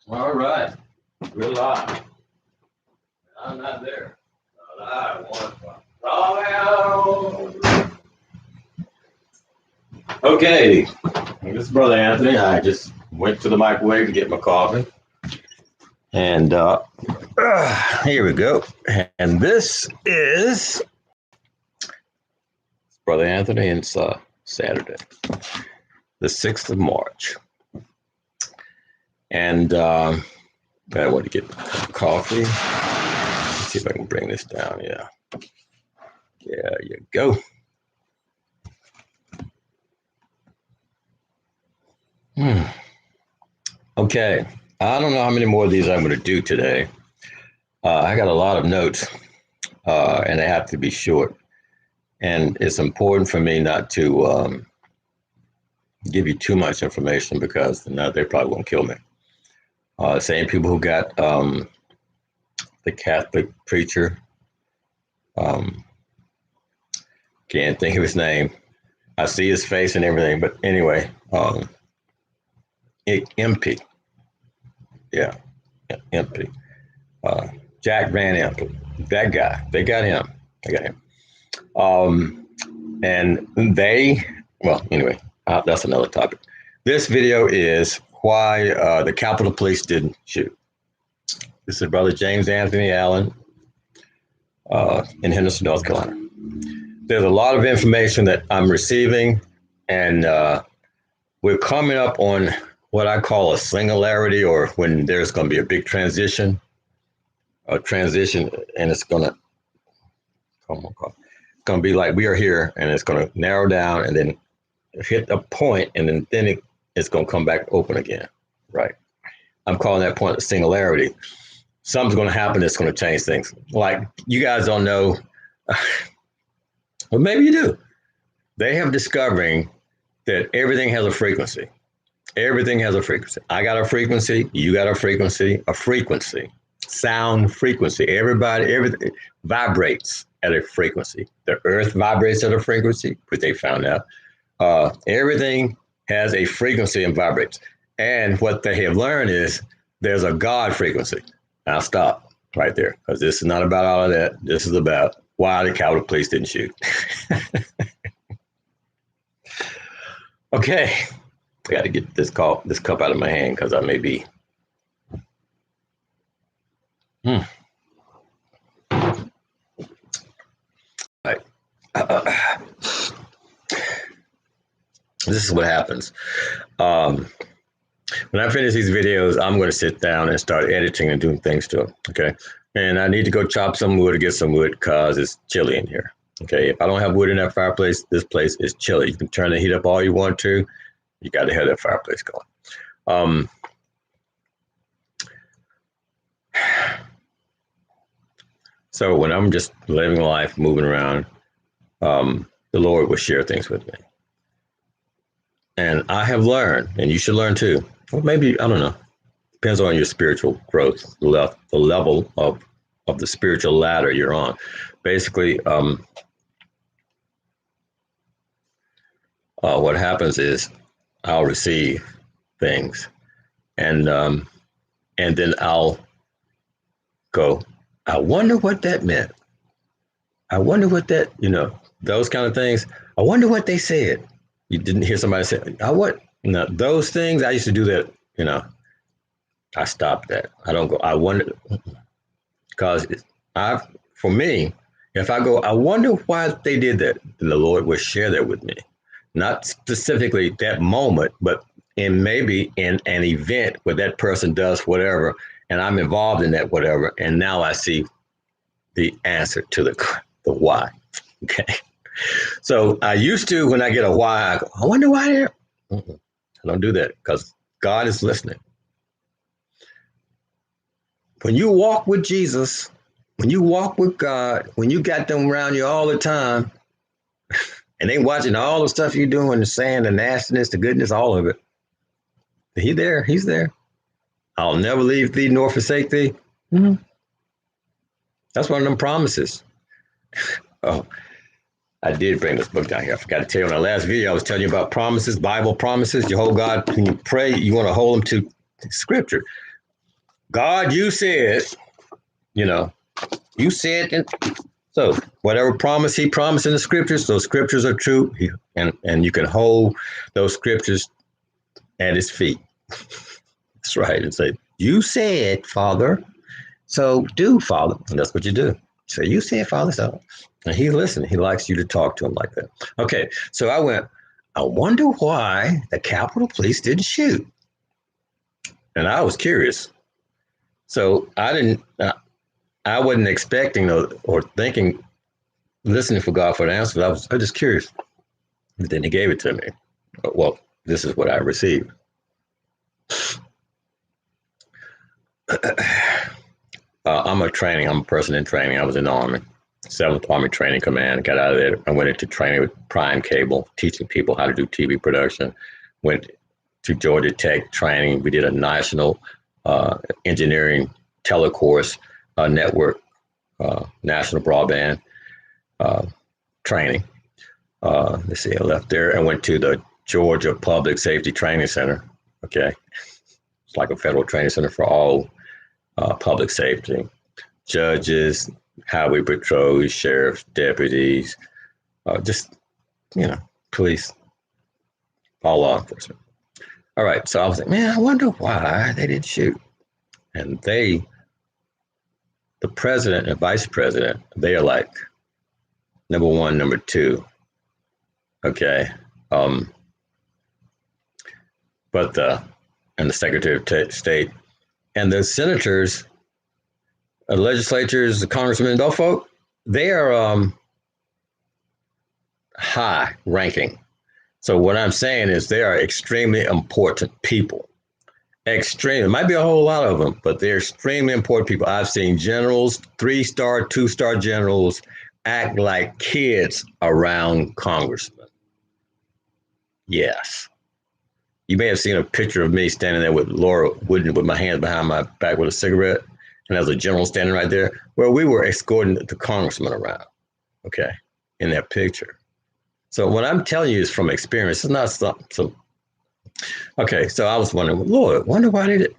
All right. We're live. I'm not there. But I want to. Okay. This is Brother Anthony. I just went to the microwave to get my coffee. And here we go. And this is Brother Anthony, and it's Saturday, the 6th of March. And I want to get coffee. Let's see if I can bring this down. Yeah. There you go. Okay. I don't know how many more of these I'm going to do today. I got a lot of notes, and they have to be short. And it's important for me not to give you too much information because now they probably won't kill me. Same people who got the Catholic preacher, can't think of his name. I see his face and everything, but anyway, MP. Yeah, MP. Jack Van Impe. That guy. They got him. And anyway, that's another topic. This video is why the Capitol Police didn't shoot. This is Brother James Anthony Allen in Henderson, North Carolina. There's a lot of information that I'm receiving, and we're coming up on what I call a singularity, or when there's going to be a big transition, and it's going to be like we are here, and it's going to narrow down and then hit a point, and then it's going to come back open again, right? I'm calling that point a singularity. Something's going to happen that's going to change things. Like, you guys don't know, well, maybe you do. They have discovering that everything has a frequency. Everything has a frequency. I got a frequency. You got a frequency. Sound frequency. Everything vibrates at a frequency. The earth vibrates at a frequency, which they found out. Everything has a frequency and vibrates. And what they have learned is there's a God frequency. I'll stop right there, because this is not about all of that. This is about why the Capitol Police didn't shoot. Okay. I got to get this cup out of my hand because I may be. Right. This is what happens. When I finish these videos, I'm going to sit down and start editing and doing things to them. Okay. And I need to go chop some wood or get some wood because it's chilly in here. Okay. If I don't have wood in that fireplace, this place is chilly. You can turn the heat up all you want to. You got to have that fireplace going. So when I'm just living life, moving around, the Lord will share things with me. And I have learned, and you should learn too. Well, maybe, I don't know. Depends on your spiritual growth, the level of the spiritual ladder you're on. Basically, what happens is I'll receive things, and then I'll go, I wonder what that meant. I wonder what that, those kind of things. I wonder what they said. You didn't hear somebody say, those things. I used to do that, I stopped that. I don't go, I wonder, because for me, if I go, I wonder why they did that, then the Lord will share that with me. Not specifically that moment, but maybe in an event where that person does whatever, and I'm involved in that whatever, and now I see the answer to the why. Okay. So I used to, when I get a why, I go, I wonder why they're. I don't do that because God is listening. When you walk with Jesus, when you walk with God, when you got them around you all the time, and they watching all the stuff you're doing, the saying, the nastiness, the goodness, all of it. He's there. I'll never leave thee nor forsake thee. Mm-hmm. That's one of them promises. Oh, I did bring this book down here. I forgot to tell you in our last video, I was telling you about promises, Bible promises. You hold God, when you pray, you want to hold them to Scripture. God, you said, you know, you said, so whatever promise he promised in the scriptures, those scriptures are true. And you can hold those scriptures at his feet. That's right. And say, you said, Father, so do, Father. And that's what you do. So you said, Father, so. And he listened. He likes you to talk to him like that. Okay. So I went, I wonder why the Capitol Police didn't shoot. And I was curious. So I wasn't expecting or thinking, listening for God for the answer. I was just curious. But then he gave it to me. Well, this is what I received. I'm a person in training. I was in the Army, 7th Army Training Command. Got out of there. I went into training with Prime Cable, teaching people how to do TV production. Went to Georgia Tech training. We did a national engineering telecourse network, national broadband training. Let's see, I left there. I went to the Georgia Public Safety Training Center. Okay. It's like a federal training center for all public safety, judges, highway patrols, sheriffs, deputies, just, police, all law enforcement. All right. So I was like, man, I wonder why they didn't shoot. And the president and vice president, they are like number one, number two. Okay. And the Secretary of State and the senators, legislatures, the congressmen, those folk, they are high ranking. So what I'm saying is they are extremely important people. Extreme. It might be a whole lot of them, but they're extremely important people. I've seen generals, 3-star, 2-star generals act like kids around congressmen. Yes. You may have seen a picture of me standing there with Laura Wooden with my hands behind my back with a cigarette, and there's a general standing right there. Well, we were escorting the congressman around, okay, in that picture. So what I'm telling you is from experience. It's not some. Okay, so I was wondering, Lord, wonder why they did.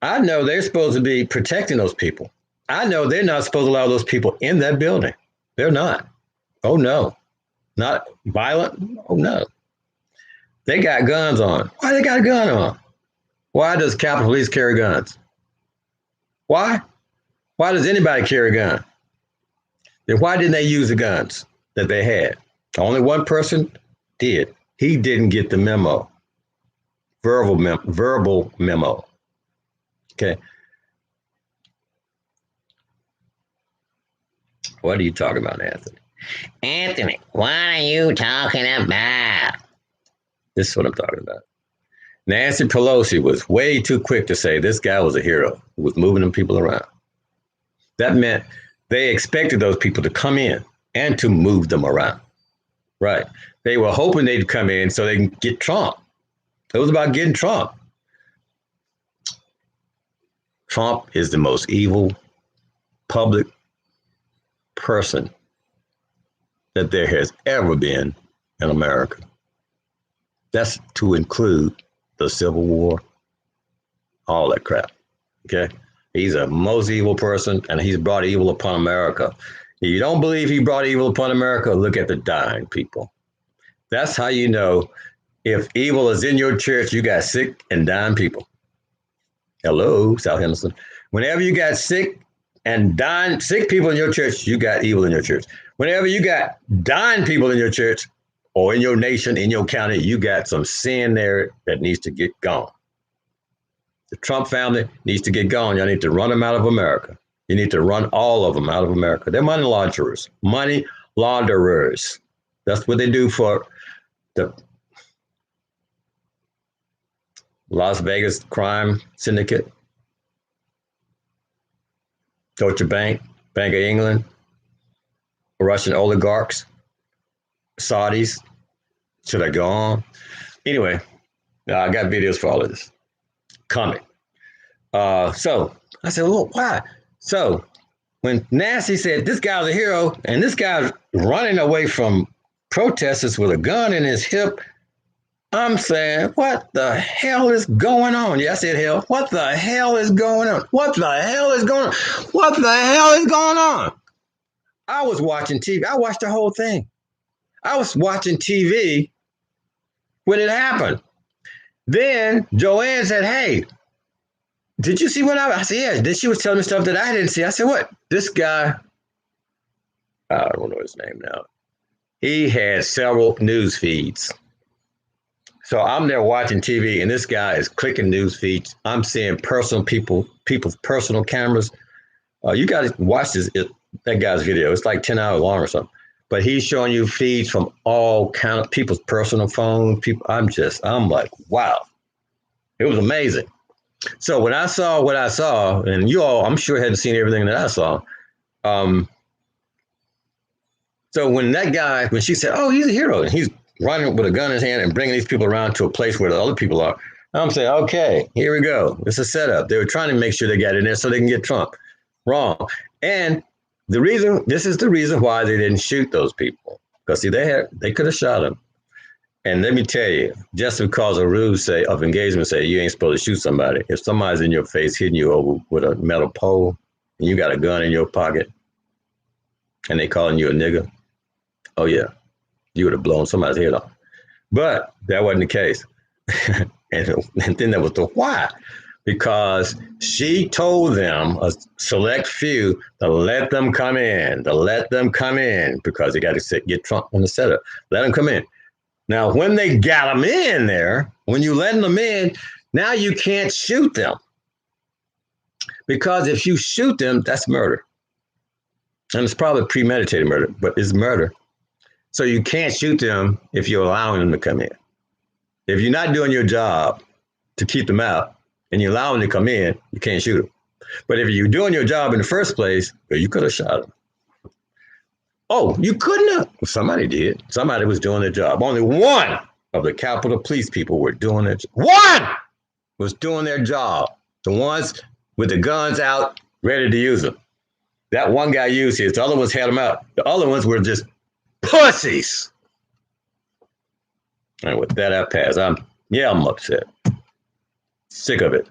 I know they're supposed to be protecting those people. I know they're not supposed to allow those people in that building. They're not. Oh, no. Not violent? Oh, no. They got guns on. Why they got a gun on? Why does Capitol Police carry guns? Why? Why does anybody carry a gun? Then why didn't they use the guns that they had? Only one person did. He didn't get the memo. Verbal memo. Okay. What are you talking about, Anthony? Anthony, what are you talking about? This is what I'm talking about. Nancy Pelosi was way too quick to say this guy was a hero who was moving them people around. That meant they expected those people to come in and to move them around. Right. They were hoping they'd come in so they can get Trump. It was about getting Trump. Trump is the most evil public person that there has ever been in America. That's to include the Civil War, all that crap. Okay. He's a most evil person, and he's brought evil upon America. If you don't believe he brought evil upon America, look at the dying people. That's how you know if evil is in your church, you got sick and dying people. Hello, South Henderson. Whenever you got sick and dying, sick people in your church, you got evil in your church. Whenever you got dying people in your church or in your nation, in your county, you got some sin there that needs to get gone. The Trump family needs to get gone. Y'all need to run them out of America. You need to run all of them out of America. They're money launderers. Money launderers. That's what they do for the Las Vegas crime syndicate, Deutsche Bank, Bank of England, Russian oligarchs, Saudis. Should I go on? Anyway, I got videos for all of this coming. So I said, well, why? So when Nancy said this guy's a hero and this guy's running away from protesters with a gun in his hip, I'm saying, what the hell is going on? Yeah, I said hell. What the hell is going on? What the hell is going on? What the hell is going on? I was watching TV. I watched the whole thing. I was watching TV when it happened. Then Joanne said, hey, did you see what I said? Yeah. Then she was telling me stuff that I didn't see. I said, what? This guy, I don't know his name now. He had several news feeds. So I'm there watching TV, and this guy is clicking news feeds. I'm seeing people's personal cameras. You got to watch that guy's video. It's like 10 hours long or something. But he's showing you feeds from all kind of people's personal phones. I'm like, wow, it was amazing. So when I saw what I saw, and you all, I'm sure hadn't seen everything that I saw. Um, so when she said, oh, he's a hero, and he's running with a gun in his hand and bringing these people around to a place where the other people are, I'm saying, okay, here we go. It's a setup. They were trying to make sure they got in there so they can get Trump. Wrong. And this is the reason why they didn't shoot those people. Because see, they could have shot him. And let me tell you, just because a rules of engagement say you ain't supposed to shoot somebody, if somebody's in your face hitting you over with a metal pole and you got a gun in your pocket and they calling you a nigger, oh yeah, you would have blown somebody's head off. But that wasn't the case. and then there was the why. Because she told them, a select few, to let them come in, because they got to get Trump on the setup. Let them come in. Now, when they got them in there, when you letting them in, now you can't shoot them. Because if you shoot them, that's murder. And it's probably premeditated murder, but it's murder. So you can't shoot them if you're allowing them to come in. If you're not doing your job to keep them out and you allow them to come in, you can't shoot them. But if you're doing your job in the first place, well, you could have shot them. Oh, you couldn't have. Well, somebody did. Somebody was doing their job. Only one of the Capitol Police people were doing it. One was doing their job. The ones with the guns out, ready to use them. That one guy used his. The other ones had them out. The other ones were just pussies. And with that, I pass. I'm upset. Sick of it.